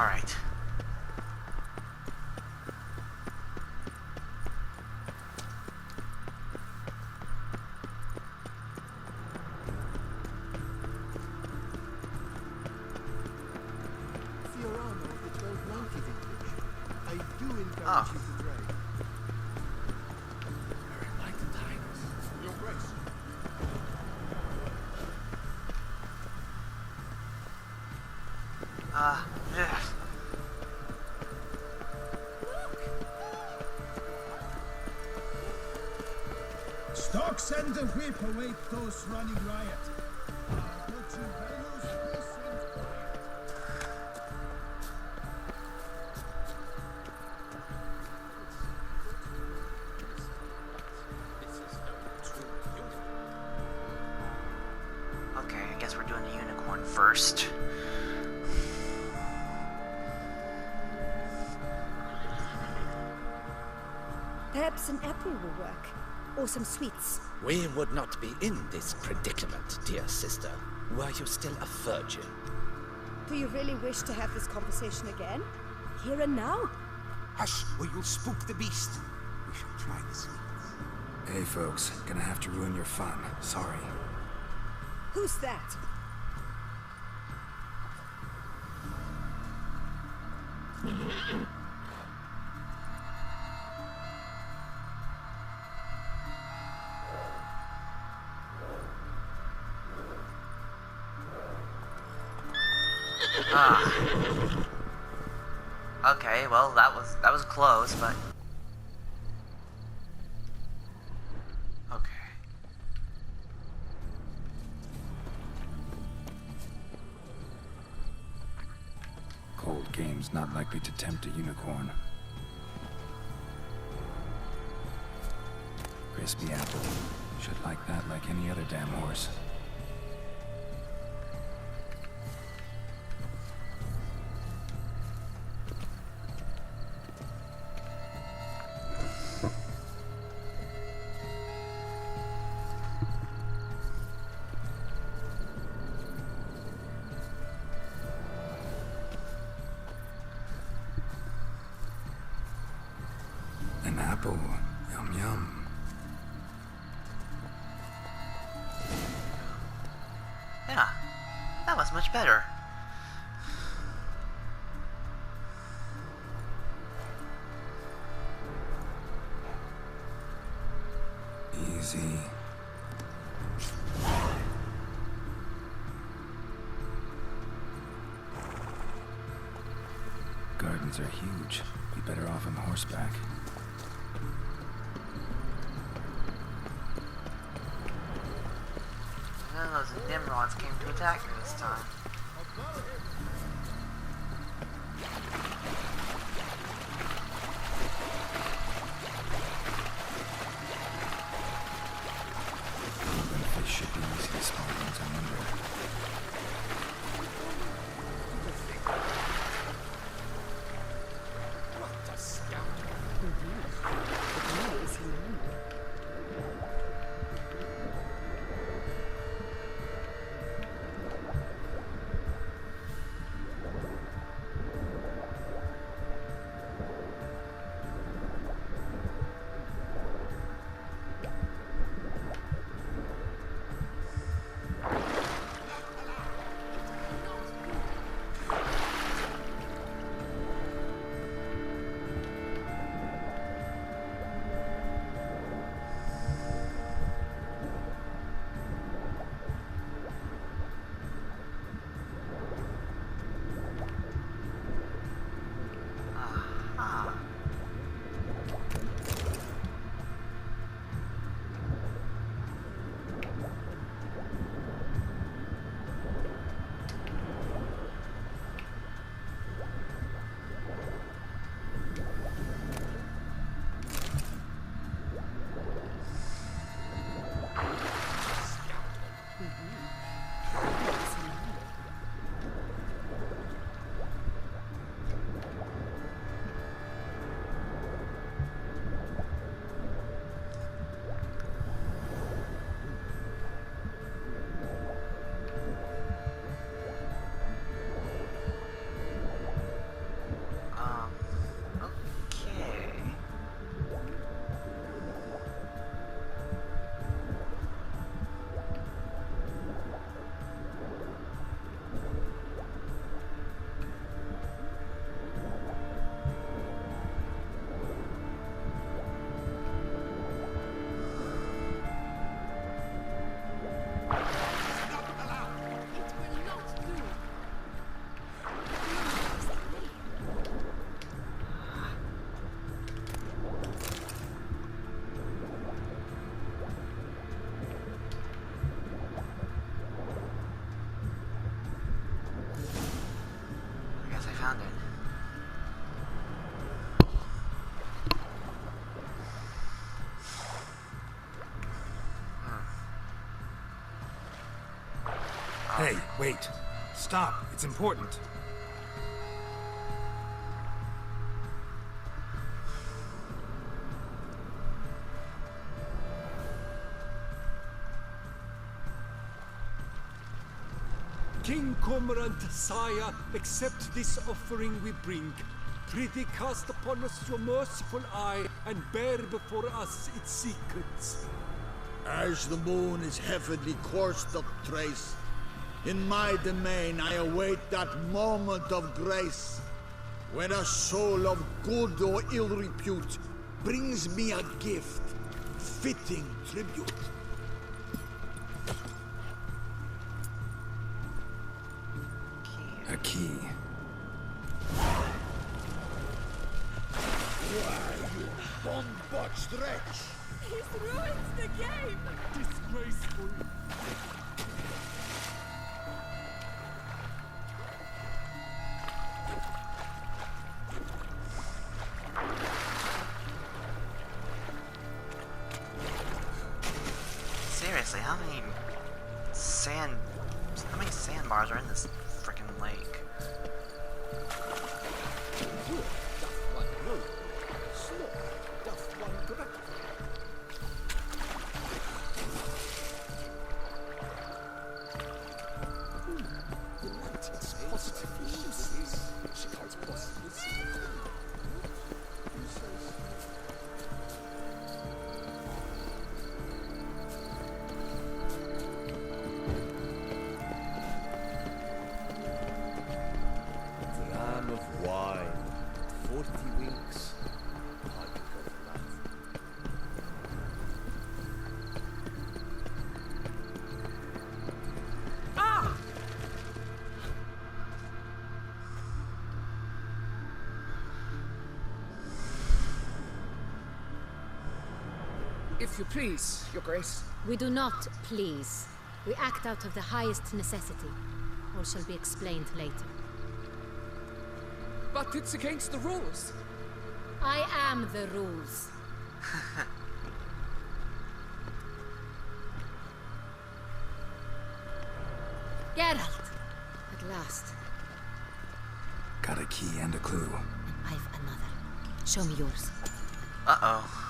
Alright. Yeah. Stocks and the whip await those running riot. Okay, I guess we're doing the unicorn first. Perhaps an apple will work. Or some sweets. We would not be in this predicament, dear sister, were you still a virgin. Do you really wish to have this conversation again? Here and now? Hush, or you'll spook the beast. We shall try the sweets. Hey folks, gonna have to ruin your fun. Sorry. Who's that? Okay, well that was close, but okay. Cold game's not likely to tempt a unicorn. Crispy apple. Should like that like any other damn horse. An apple. Yum yum. Yeah, that was much better. Easy. Gardens are huge. Be better off on horseback. None of those Nimrods came to attack me this time. Fish should be easy to spot once I'm under. What a scoundrel. found it. Hey, wait. Stop. It's important. King Cormorant, sire, accept this offering we bring. Prithee cast upon us your merciful eye, and bear before us its secrets. As the moon is heavenly coursed of trace, in my domain I await that moment of grace, when a soul of good or ill repute brings me a gift, fitting tribute. A key. Why, you bomb-botched wretch! He's ruined the game! Disgraceful. Seriously, how many sandbars are in this freaking lake? Dram of wine, 40 winks. Hard to go for that. If you please, Your Grace. We do not please. We act out of the highest necessity. All shall be explained later. But it's against the rules. I am the rules. Geralt! At last. Got a key and a clue. And I've another. Show me yours. Uh-oh.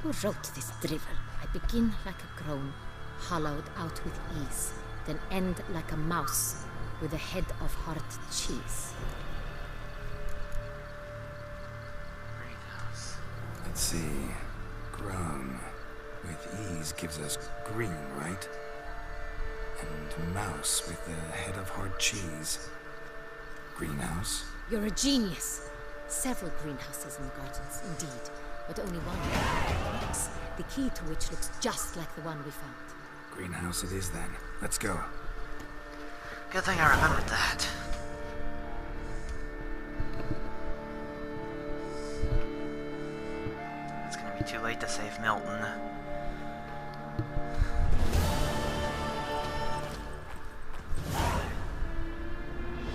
Who wrote this drivel? I begin like a groan, hollowed out with ease, then end like a mouse with a head of hard cheese. Greenhouse. Let's see. Grown. With ease gives us green, right? And mouse with the head of hard cheese. Greenhouse? You're a genius. Several greenhouses in the gardens, indeed, but only one box, the key to which looks just like the one we found. Greenhouse it is then. Let's go. Good thing I remembered that. It's gonna be too late to save Milton.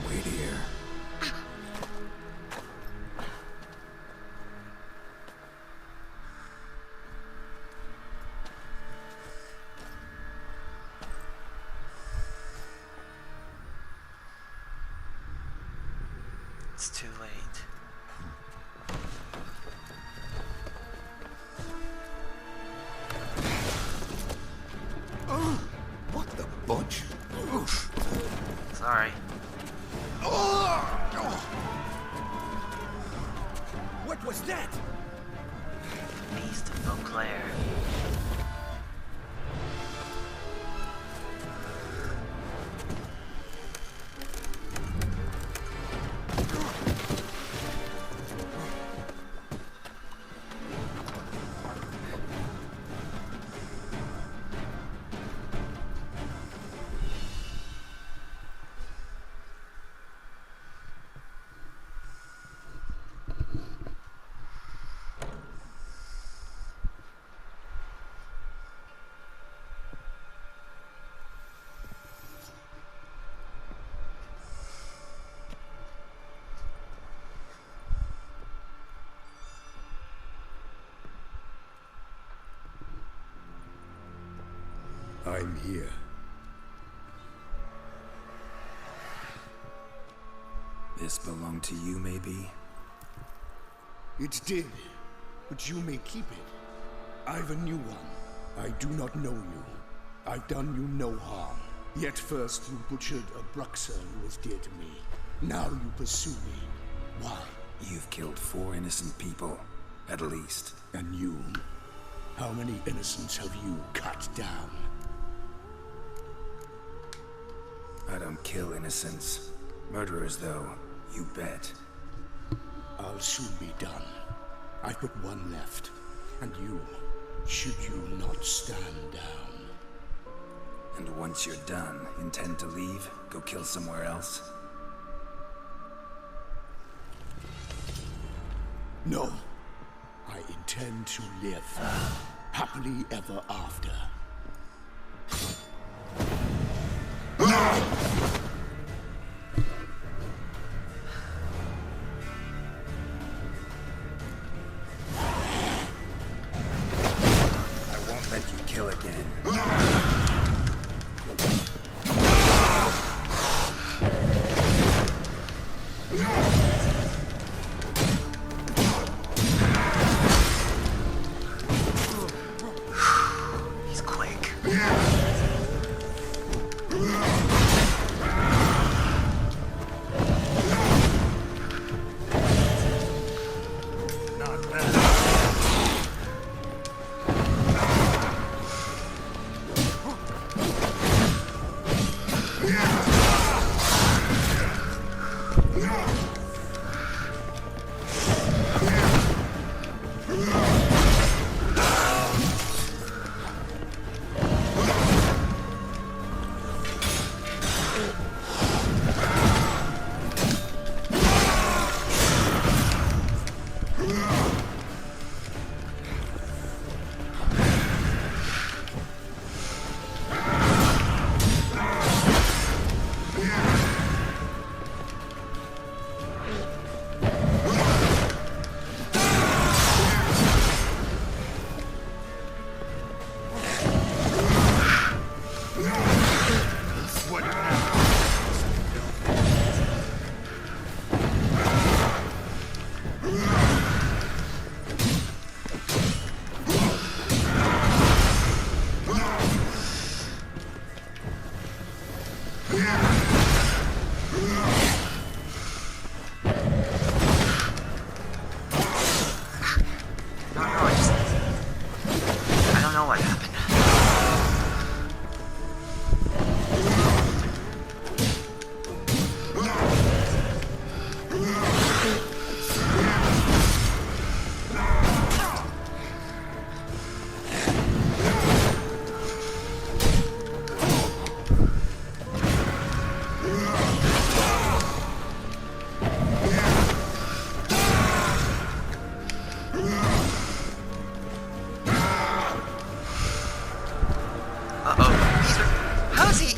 Wait here. It's too late. Oh, what the butch? Oof. Sorry. What was that? Beast of Beauclair. I'm here. This belonged to you, maybe? It did, but you may keep it. I've a new one. I do not know you. I've done you no harm. Yet first you butchered a Bruxer who was dear to me. Now you pursue me. Why? You've killed 4 innocent people, at least. And you? How many innocents have you cut down? I don't kill innocents. Murderers, though, you bet. I'll soon be done. I've but one left. And you, should you not stand down. And once you're done, intend to leave? Go kill somewhere else? No. I intend to live. Happily ever after. I won't let you kill again. He's quick. Not bad. I don't know what happened. How is he?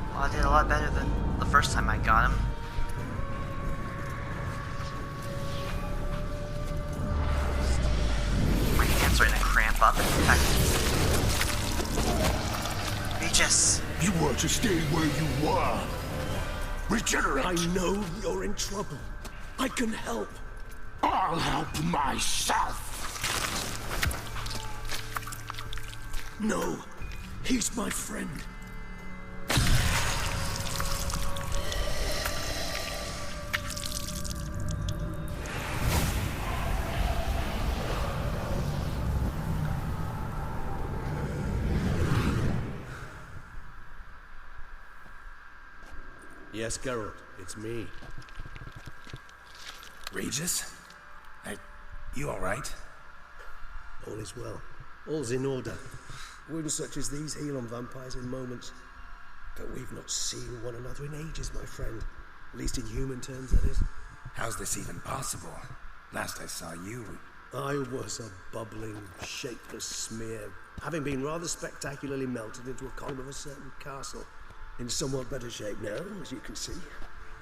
Well, I did a lot better than the first time I got him. My hands starting to cramp up. In fact, Regis. You want to stay where you were. Regenerate. I know you're in trouble. I can help. I'll help myself. No, he's my friend. Yes, Geralt, it's me. Regis? You alright? All is well. All's in order. Wounds such as these heal on vampires in moments. But we've not seen one another in ages, my friend. At least in human terms, that is. How's this even possible? Last I saw you... I was a bubbling, shapeless smear, having been rather spectacularly melted into a column of a certain castle. In somewhat better shape now, as you can see.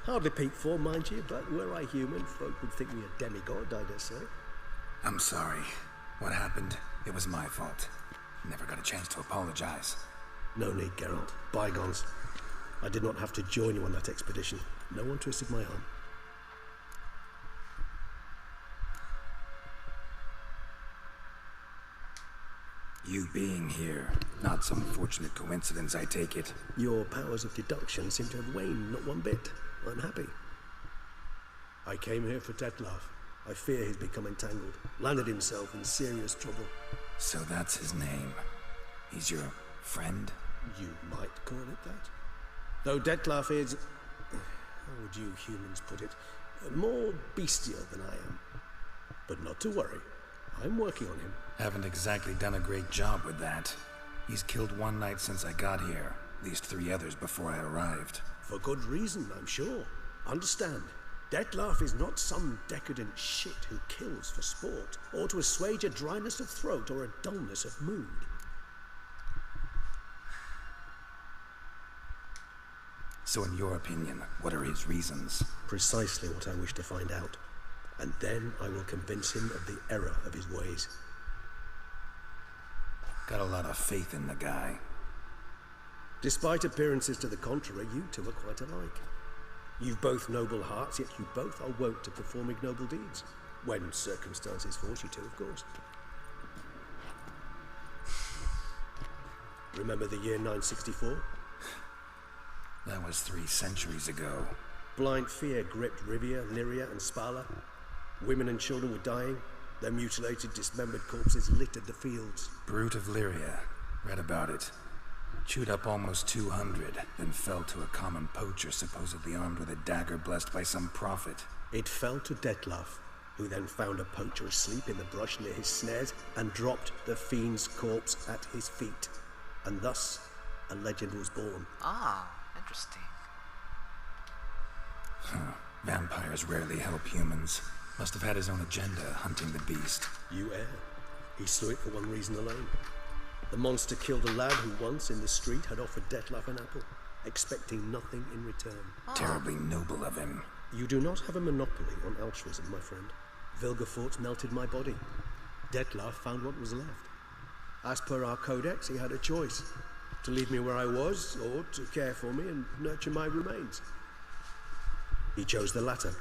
Hardly peak form, mind you, but were I human, folk would think me a demigod, I dare say. I'm sorry. What happened, it was my fault. Never got a chance to apologize. No need, Geralt. Bygones. I did not have to join you on that expedition. No one twisted my arm. You being here, not some fortunate coincidence, I take it. Your powers of deduction seem to have waned not one bit. I'm happy. I came here for Dettlaff. I fear he's become entangled, landed himself in serious trouble. So that's his name. He's your friend? You might call it that. Though Dettlaff is, how would you humans put it, more bestial than I am. But not to worry. I'm working on him. Haven't exactly done a great job with that. He's killed one knight since I got here, at least 3 others before I arrived. For good reason, I'm sure. Understand, Dettlaff is not some decadent shit who kills for sport, or to assuage a dryness of throat or a dullness of mood. So in your opinion, what are his reasons? Precisely what I wish to find out. And then I will convince him of the error of his ways. Got a lot of faith in the guy. Despite appearances to the contrary, you two are quite alike. You've both noble hearts, yet you both are wont to perform ignoble deeds. When circumstances force you to, of course. Remember the year 964? That was 3 centuries ago. Blind fear gripped Rivia, Lyria, and Spala. Women and children were dying. Their mutilated, dismembered corpses littered the fields. Brute of Lyria. Read about it. Chewed up almost 200, then fell to a common poacher supposedly armed with a dagger blessed by some prophet. It fell to Dettlaff, who then found a poacher asleep in the brush near his snares and dropped the fiend's corpse at his feet. And thus, a legend was born. Ah, interesting. Vampires rarely help humans. Must have had his own agenda, hunting the beast. You err. He slew it for one reason alone. The monster killed a lad who once, in the street, had offered Dettlaff an apple, expecting nothing in return. Terribly noble of him. You do not have a monopoly on altruism, my friend. Vilgefortz melted my body. Dettlaff found what was left. As per our codex, he had a choice. To leave me where I was, or to care for me and nurture my remains. He chose the latter.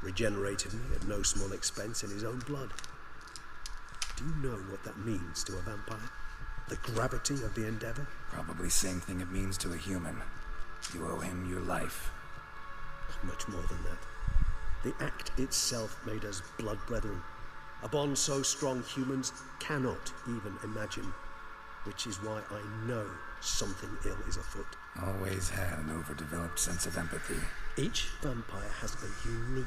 Regenerated me at no small expense in his own blood. Do you know what that means to a vampire? The gravity of the endeavor? Probably same thing it means to a human. You owe him your life. Much more than that. The act itself made us blood brethren. A bond so strong humans cannot even imagine. Which is why I know something ill is afoot. Always had an overdeveloped sense of empathy. Each vampire has a unique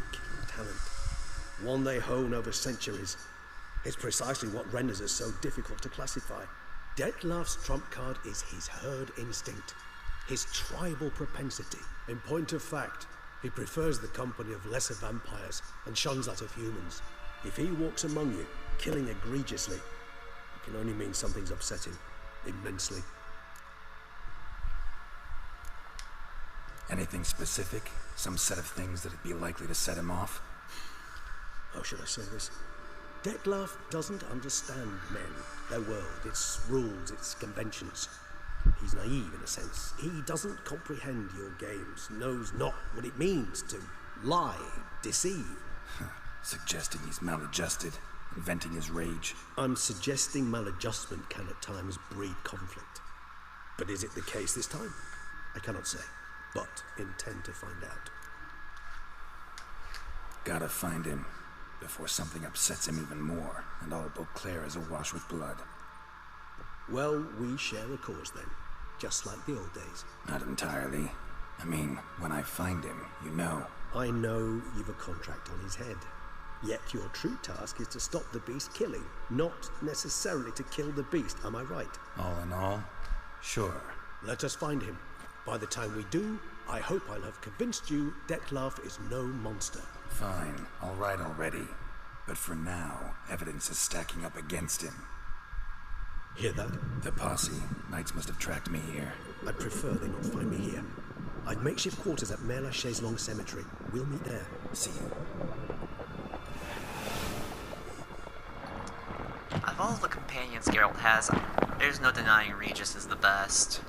talent. One they hone over centuries. It's precisely what renders us so difficult to classify. Dettlaff's trump card is his herd instinct. His tribal propensity. In point of fact, he prefers the company of lesser vampires and shuns that of humans. If he walks among you, killing egregiously, it can only mean something's upset him. Immensely. Anything specific? Some set of things that'd be likely to set him off? How should I say this? Dettlaff doesn't understand men, their world, its rules, its conventions. He's naive in a sense. He doesn't comprehend your games, knows not what it means to lie, deceive. Suggesting he's maladjusted, venting his rage. I'm suggesting maladjustment can at times breed conflict. But is it the case this time? I cannot say, but intend to find out. Gotta find him, before something upsets him even more, and all Beauclair is awash with blood. Well, we share a cause then, just like the old days. Not entirely. I mean, when I find him, you know. I know you've a contract on his head. Yet your true task is to stop the beast killing, not necessarily to kill the beast, am I right? All in all, sure. Let us find him. By the time we do, I hope I'll have convinced you Dettlaff is no monster. Fine, all right already. But for now, evidence is stacking up against him. Hear that? The posse. Knights must have tracked me here. I'd prefer they not find me here. I'd makeshift quarters at Mère Lachaise Long Cemetery. We'll meet there. See you. Of all the companions Geralt has, there's no denying Regis is the best.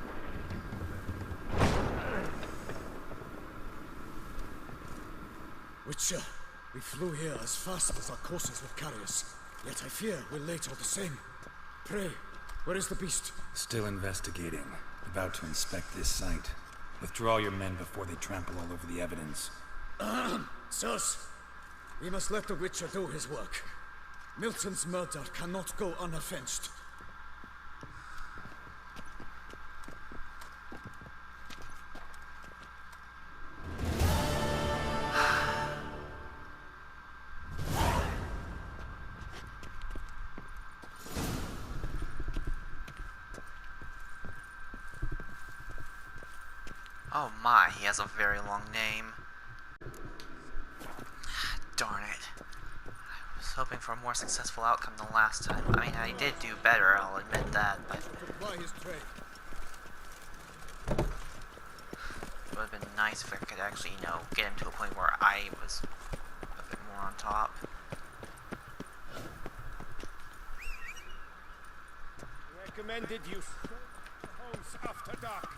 Witcher, we flew here as fast as our courses would carry us. Yet I fear we're late all the same. Pray, where is the beast? Still investigating. About to inspect this site. Withdraw your men before they trample all over the evidence. Sirs, we must let the Witcher do his work. Milton's murder cannot go unavenged. Oh my, he has a very long name. Darn it. I was hoping for a more successful outcome than last time. I mean, I did do better, I'll admit that, but it would have been nice if I could actually, you know, get him to a point where I was a bit more on top. Recommended you homes after dark.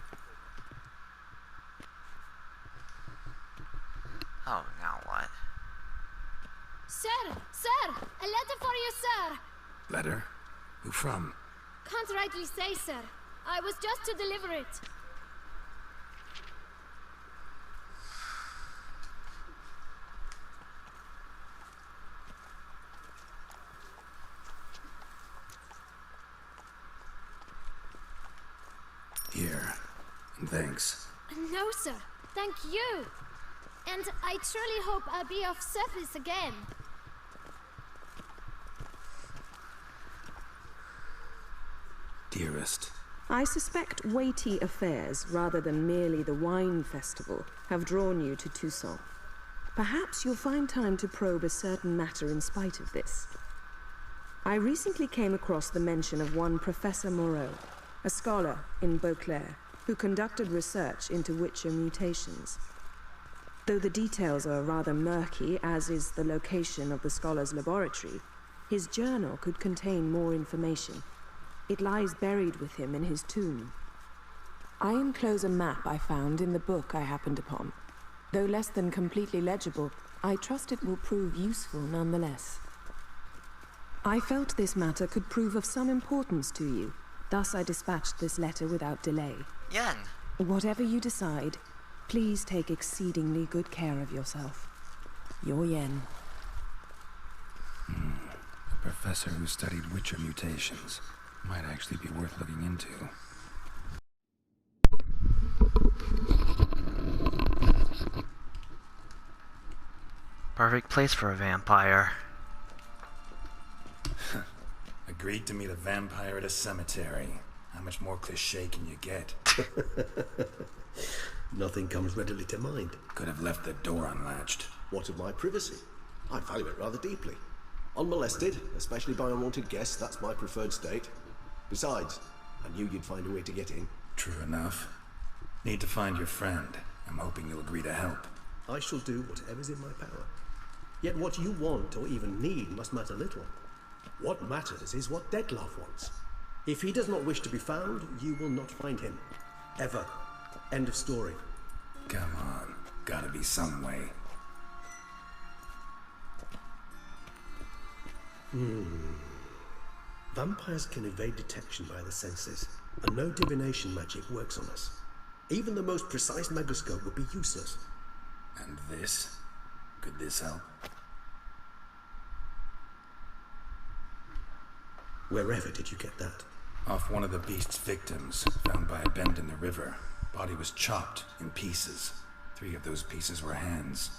Oh, now what? Sir! Sir! A letter for you, sir! Letter? Who from? Can't rightly say, sir. I was just to deliver it. Here. And thanks. No, sir. Thank you. And I truly hope I'll be of service again. Dearest. I suspect weighty affairs, rather than merely the wine festival, have drawn you to TOUSSAINT. Perhaps you'll find time to probe a certain matter in spite of this. I recently came across the mention of one Professor Moreau, a scholar in Beauclair, who conducted research into Witcher mutations. Though the details are rather murky, as is the location of the scholar's laboratory, his journal could contain more information. It lies buried with him in his tomb. I enclose a map I found in the book I happened upon. Though less than completely legible, I trust it will prove useful nonetheless. I felt this matter could prove of some importance to you, thus I dispatched this letter without delay. Yen! Whatever you decide, please take exceedingly good care of yourself. Your Yen. A professor who studied Witcher mutations. Might actually be worth looking into. Perfect place for a vampire. Agreed to meet a vampire at a cemetery. How much more cliché can you get? Nothing comes readily to mind. Could have left the door unlatched. What of my privacy? I value it rather deeply. Unmolested, especially by unwanted guests, that's my preferred state. Besides, I knew you'd find a way to get in. True enough. Need to find your friend. I'm hoping you'll agree to help. I shall do whatever's in my power. Yet what you want or even need must matter little. What matters is what Dettlaff wants. If he does not wish to be found, you will not find him. Ever. End of story. Come on. Gotta be some way. Vampires can evade detection by the senses, and no divination magic works on us. Even the most precise megascope would be useless. And this? Could this help? Wherever did you get that? Off one of the beast's victims, found by a bend in the river. Body was chopped in pieces. 3 of those pieces were hands.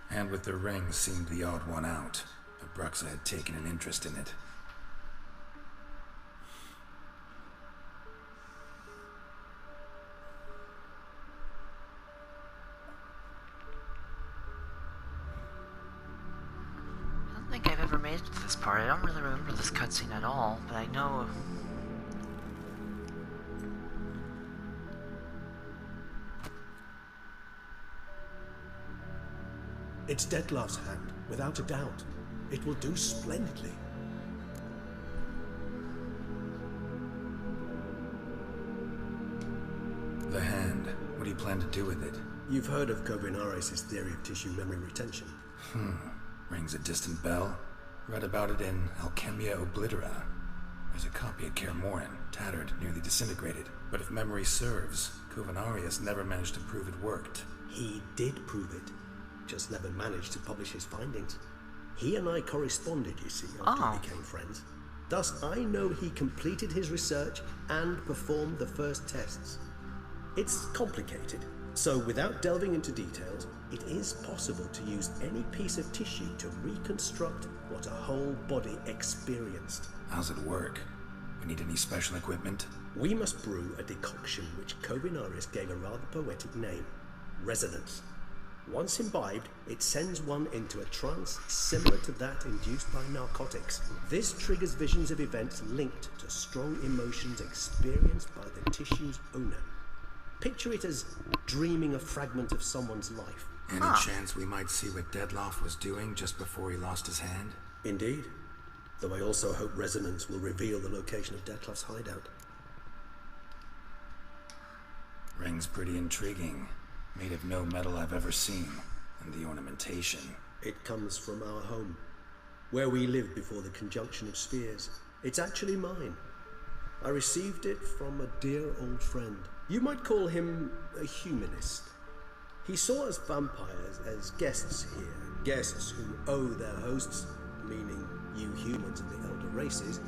Hand with the ring seemed the odd one out, but Bruxa had taken an interest in it. I don't think I've ever made it to this part. I don't really remember this cutscene at all, but I know... It's Dettlaff's hand, without a doubt. It will do splendidly. The hand. What do you plan to do with it? You've heard of Kovinares' theory of tissue memory retention. Rings a distant bell. Read about it in Alchemia Oblitera. There's a copy at Kaer Morhen, tattered, nearly disintegrated. But if memory serves, Kovinares never managed to prove it worked. He did prove it. Just never managed to publish his findings. He and I corresponded, you see, after we became friends. Thus, I know he completed his research and performed the first tests. It's complicated, so without delving into details, it is possible to use any piece of tissue to reconstruct what a whole body experienced. How's it work? We need any special equipment? We must brew a decoction which Kovinares gave a rather poetic name, resonance. Once imbibed, it sends one into a trance similar to that induced by narcotics. This triggers visions of events linked to strong emotions experienced by the tissue's owner. Picture it as dreaming a fragment of someone's life. Any chance we might see what Dettlaff was doing just before he lost his hand? Indeed. Though I also hope resonance will reveal the location of Dettlaff's hideout. Ring's pretty intriguing. Made of no metal I've ever seen. And the ornamentation. It comes from our home, where we lived before the conjunction of spheres. It's actually mine. I received it from a dear old friend. You might call him a humanist. He saw us vampires as guests here, guests who owe their hosts, meaning you humans and the elder races,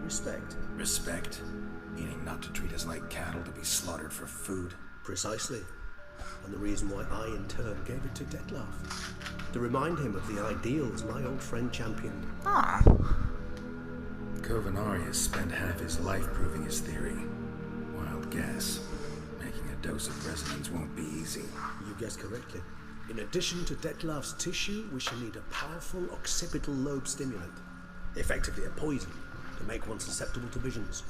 respect. Respect? Meaning not to treat us like cattle to be slaughtered for food? Precisely. And the reason why I, in turn, gave it to Dettlaff. To remind him of the ideals my old friend championed. Kovinares spent half his life proving his theory. Wild guess. Making a dose of resonance won't be easy. You guessed correctly. In addition to Dettlaff's tissue, we shall need a powerful occipital lobe stimulant. Effectively a poison, to make one susceptible to visions.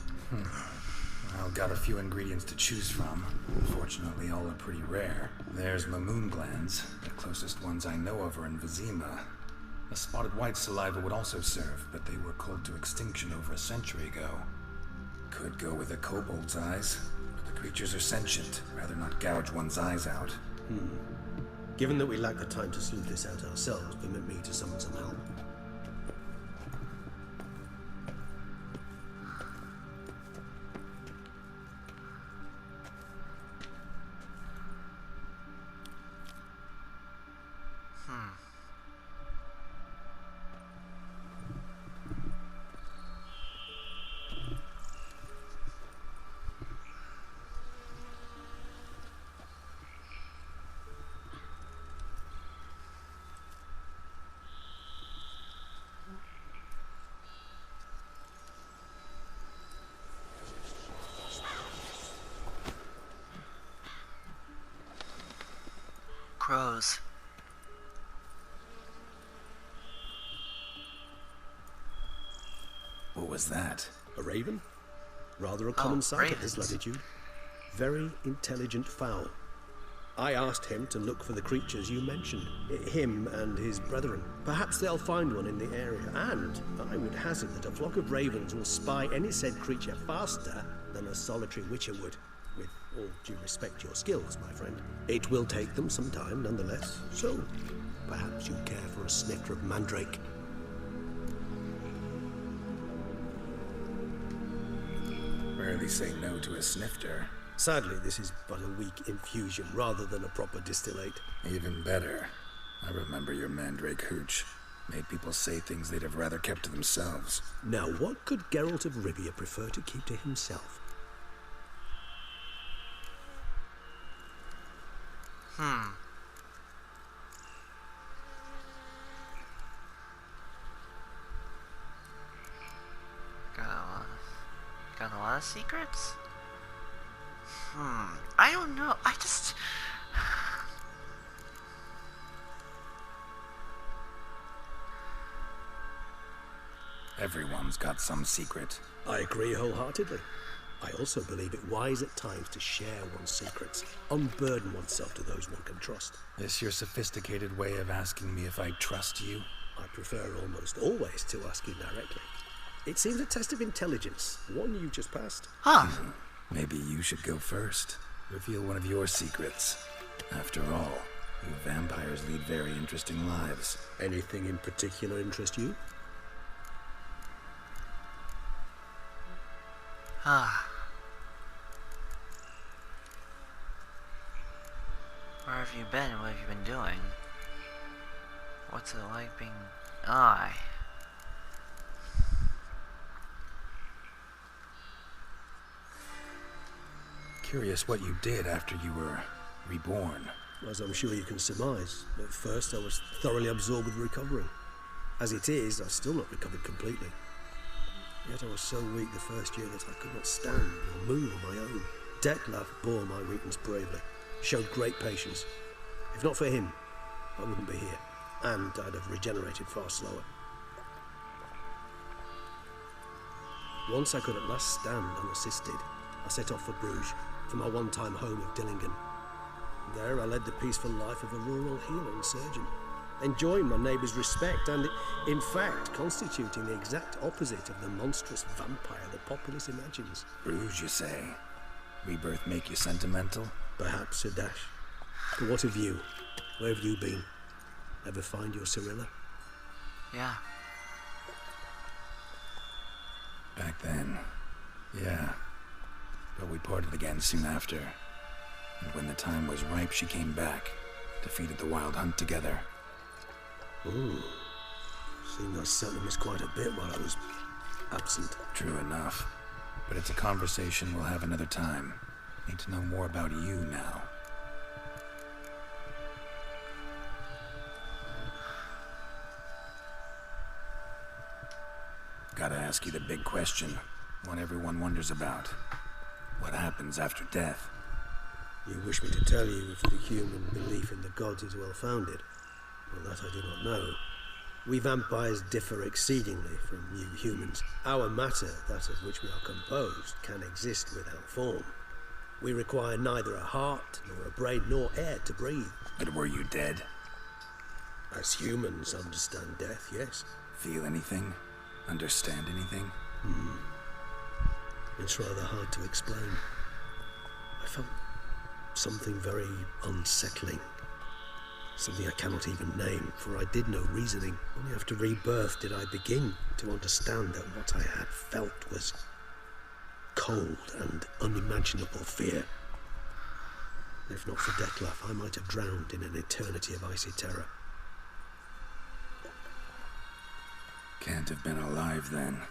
I've got a few ingredients to choose from. Unfortunately, all are pretty rare. There's Mamoon glands. The closest ones I know of are in Vizima. A spotted white saliva would also serve, but they were cold to extinction over a century ago. Could go with a kobold's eyes, but the creatures are sentient. Rather not gouge one's eyes out. Given that we lack the time to sleuth this out ourselves, permit me to summon some help. Crows. What was that? A raven? Rather a common sight at this latitude. Very intelligent fowl. I asked him to look for the creatures you mentioned. Him and his brethren. Perhaps they'll find one in the area. And I would hazard that a flock of ravens will spy any said creature faster than a solitary witcher would. With all due respect to your skills, my friend. It will take them some time, nonetheless. So, perhaps you'd care for a snifter of mandrake. Rarely say no to a snifter. Sadly, this is but a weak infusion rather than a proper distillate. Even better. I remember your mandrake hooch. Made people say things they'd have rather kept to themselves. Now, what could Geralt of Rivia prefer to keep to himself? Got a lot of secrets? I don't know. I just... Everyone's got some secret. I agree wholeheartedly. I also believe it wise at times to share one's secrets, unburden oneself to those one can trust. This your sophisticated way of asking me if I trust you? I prefer almost always to ask you directly. It seems a test of intelligence, one you just passed. Maybe you should go first. Reveal one of your secrets. After all, you vampires lead very interesting lives. Anything in particular interest you? Where have you been? What have you been doing? What's it like being Curious what you did after you were reborn. As I'm sure you can surmise, at first I was thoroughly absorbed with recovering. As it is, I've still not recovered completely. Yet I was so weak the first year that I could not stand or move on my own. Dettlaff bore my weakness bravely, showed great patience. If not for him, I wouldn't be here, and I'd have regenerated far slower. Once I could at last stand unassisted, I set off for Bruges, for my one-time home of Dillingen. There I led the peaceful life of a rural healer and surgeon, enjoying my neighbours' respect and, in fact, constituting the exact opposite of the monstrous vampire the populace imagines. Bruges, you say? Rebirth make you sentimental? Perhaps a dash. But what of you? Where have you been? Ever find your Cyrilla? Yeah. Back then, yeah. But we parted again soon after. And when the time was ripe, she came back, defeated the Wild Hunt together. Ooh. Seemed I certainly missed quite a bit while I was absent. True enough. But it's a conversation we'll have another time. Need to know more about you now. Gotta ask you the big question, one everyone wonders about. What happens after death? You wish me to tell you if the human belief in the gods is well founded? Well, that I do not know. We vampires differ exceedingly from you humans. Our matter, that of which we are composed, can exist without form. We require neither a heart, nor a brain, nor air to breathe. But were you dead? As humans understand death, yes. Feel anything? Understand anything? It's rather hard to explain. I felt something very unsettling. Something I cannot even name, for I did no reasoning. Only after rebirth did I begin to understand that what I had felt was cold and unimaginable fear. If not for Dettlaff, I might have drowned in an eternity of icy terror. Can't have been alive then.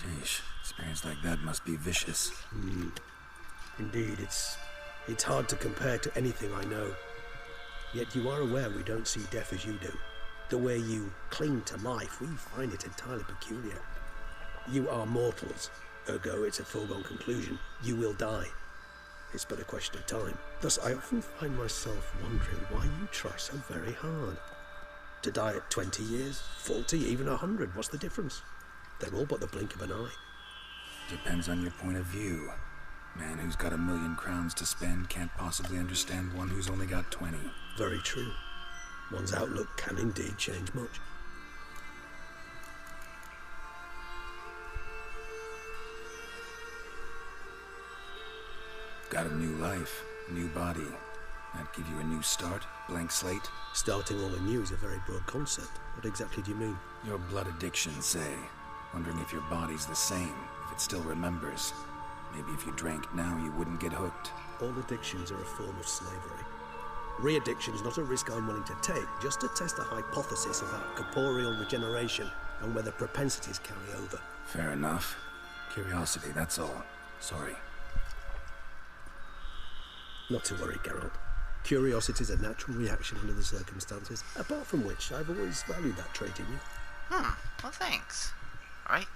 Sheesh, experience like that must be vicious. Indeed, it's hard to compare to anything I know. Yet you are aware we don't see death as you do. The way you cling to life, we find it entirely peculiar. You are mortals, ergo it's a foregone conclusion. You will die. It's but a question of time. Thus, I often find myself wondering why you try so very hard. To die at 20 years, 40, even 100, what's the difference? They're all but the blink of an eye. Depends on your point of view. Man who's got 1,000,000 crowns to spend can't possibly understand one who's only got 20. Very true. One's outlook can indeed change much. Got a new life, new body. That give you a new start, blank slate? Starting all anew is a very broad concept. What exactly do you mean? Your blood addiction, say. Wondering if your body's the same, if it still remembers. Maybe if you drank now, you wouldn't get hooked. All addictions are a form of slavery. Re-addiction is not a risk I'm willing to take, just to test a hypothesis about corporeal regeneration and whether propensities carry over. Fair enough. Curiosity, that's all. Sorry. Not to worry, Geralt. Curiosity's a natural reaction under the circumstances, apart from which I've always valued that trait in you. Well, thanks. Alright,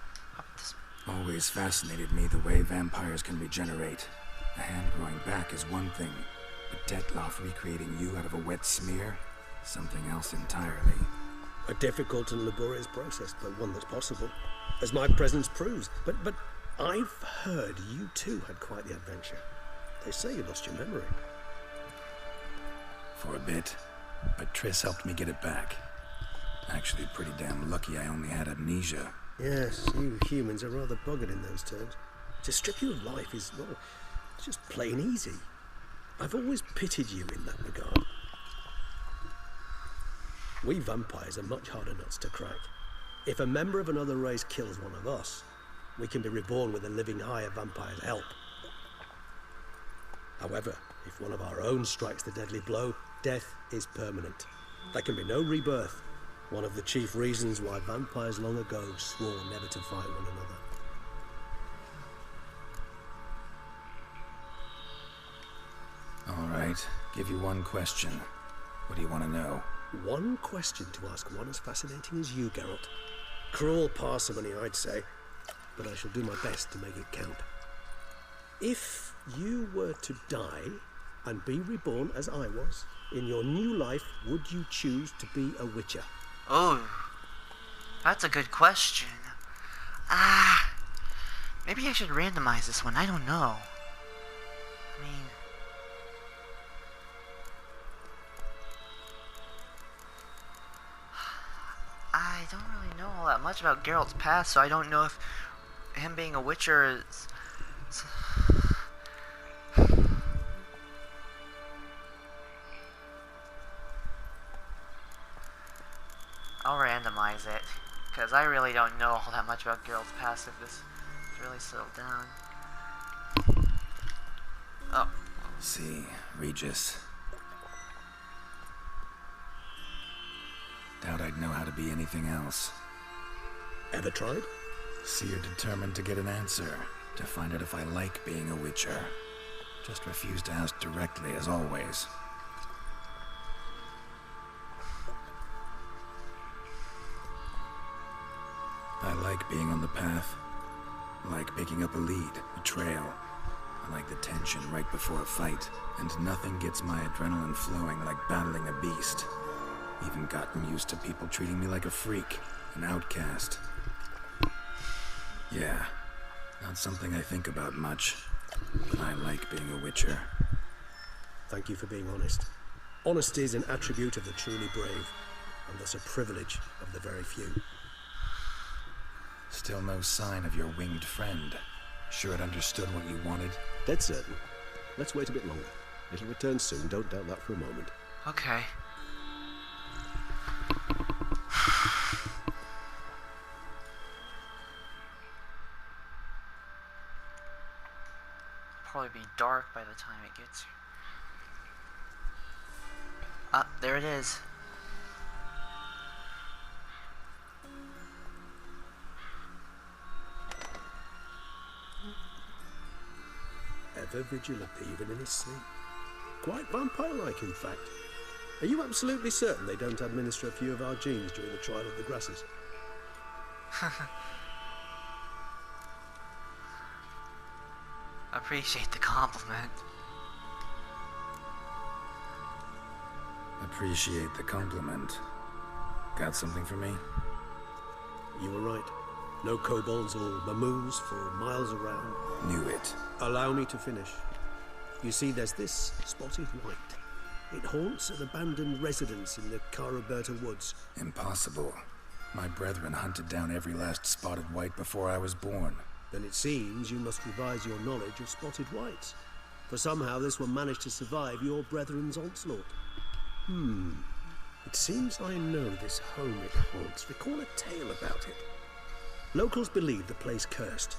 Always fascinated me the way vampires can regenerate. A hand growing back is one thing, but Dettlaff recreating you out of a wet smear? Something else entirely. A difficult and laborious process, but one that's possible, as my presence proves. But I've heard you too had quite the adventure. They say you lost your memory. For a bit, but Triss helped me get it back. Actually, pretty damn lucky I only had amnesia. Yes, you humans are rather buggered in those terms. To strip you of life is, well, it's just plain easy. I've always pitied you in that regard. We vampires are much harder nuts to crack. If a member of another race kills one of us, we can be reborn with a living higher vampire's help. However, if one of our own strikes the deadly blow, death is permanent. There can be no rebirth. One of the chief reasons why vampires long ago swore never to fight one another. All right, give you one question. What do you want to know? One question to ask one as fascinating as you, Geralt. Cruel parsimony, I'd say, but I shall do my best to make it count. If you were to die and be reborn as I was, in your new life, would you choose to be a witcher? Oh, that's a good question. Maybe I should randomize this one. I don't know. I mean, I don't really know all that much about Geralt's past, so I don't know if him being a witcher is... I'll randomize it, because I really don't know all that much about Geralt's past if this is really settled down. Oh. See, Regis. Doubt I'd know how to be anything else. Ever tried? See, you're determined to get an answer, to find out if I like being a witcher. Just refuse to ask directly, as always. I like being on the path. I like picking up a lead, a trail. I like the tension right before a fight. And nothing gets my adrenaline flowing like battling a beast. Even gotten used to people treating me like a freak, an outcast. Yeah, not something I think about much. But I like being a witcher. Thank you for being honest. Honesty is an attribute of the truly brave, and thus a privilege of the very few. Still no sign of your winged friend. Sure it understood what you wanted? Dead certain. Let's wait a bit longer. It'll return soon, don't doubt that for a moment. Okay. Probably be dark by the time it gets here. Ah, there it is. Ever vigilant even in his sleep. Quite vampire-like, in fact. Are you absolutely certain they don't administer a few of our genes during the trial of the grasses? Appreciate the compliment. Appreciate the compliment. Got something for me? You were right. No kobolds or mamoons for miles around. Knew it. Allow me to finish. You see, there's this spotted white. It haunts an abandoned residence in the Caraberta woods. Impossible. My brethren hunted down every last spotted white before I was born. Then it seems you must revise your knowledge of spotted whites. For somehow this one managed to survive your brethren's onslaught. It seems I know this home it haunts. Recall a tale about it. Locals believe the place cursed.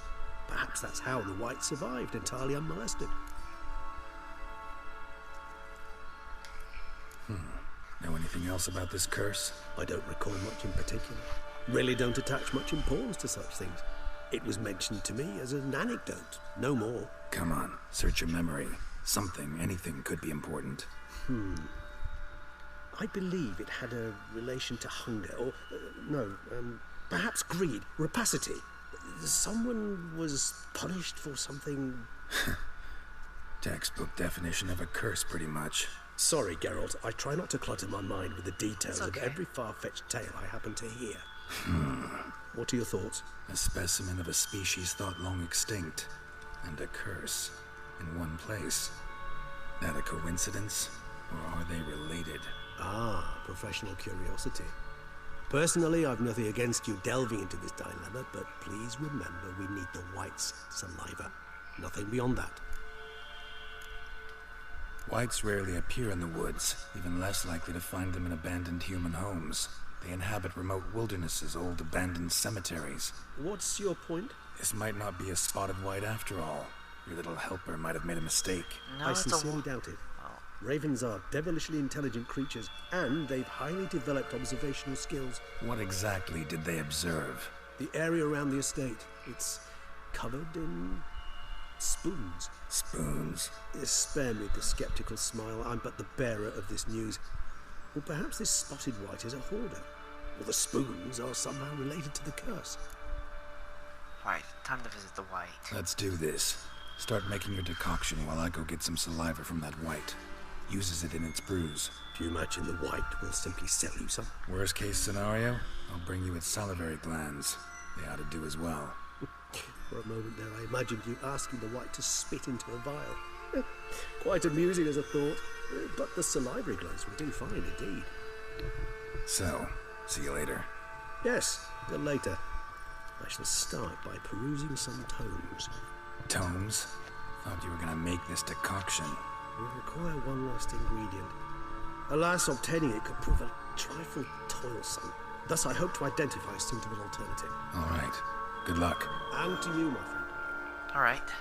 Perhaps that's how the whites survived, entirely unmolested. Know anything else about this curse? I don't recall much in particular. Really don't attach much importance to such things. It was mentioned to me as an anecdote, no more. Come on, search your memory. Something, anything could be important. I believe it had a relation to hunger, or perhaps greed, rapacity. Someone was punished for something. Textbook definition of a curse, pretty much. Sorry, Geralt. I try not to clutter my mind with the details of every far-fetched tale I happen to hear. What are your thoughts? A specimen of a species thought long extinct, and a curse in one place. That a coincidence, or are they related? Ah, professional curiosity. Personally, I've nothing against you delving into this dilemma, but please remember we need the White's saliva. Nothing beyond that. Whites rarely appear in the woods, even less likely to find them in abandoned human homes. They inhabit remote wildernesses, old abandoned cemeteries. What's your point? This might not be a spotted white after all. Your little helper might have made a mistake. No, I sincerely doubt it. Ravens are devilishly intelligent creatures, and they've highly developed observational skills. What exactly did they observe? The area around the estate. It's covered in spoons. Spoons? Spare me the skeptical smile. I'm but the bearer of this news. Or perhaps this spotted white is a hoarder. Or the spoons are somehow related to the curse. Right, time to visit the White. Let's do this. Start making your decoction while I go get some saliva from that White. Uses it in its brews. If you imagine the White, we'll simply sell you some. Worst case scenario, I'll bring you its salivary glands. They ought to do as well. For a moment there, I imagined you asking the White to spit into a vial. Quite amusing as a thought, but the salivary glands will do fine indeed. So, see you later. Yes, till later. I shall start by perusing some tomes. Tomes? Thought you were gonna make this decoction. We require one last ingredient. Alas, obtaining it could prove a trifle toilsome. Thus, I hope to identify a suitable alternative. All right. Good luck. And to you, my friend. All right.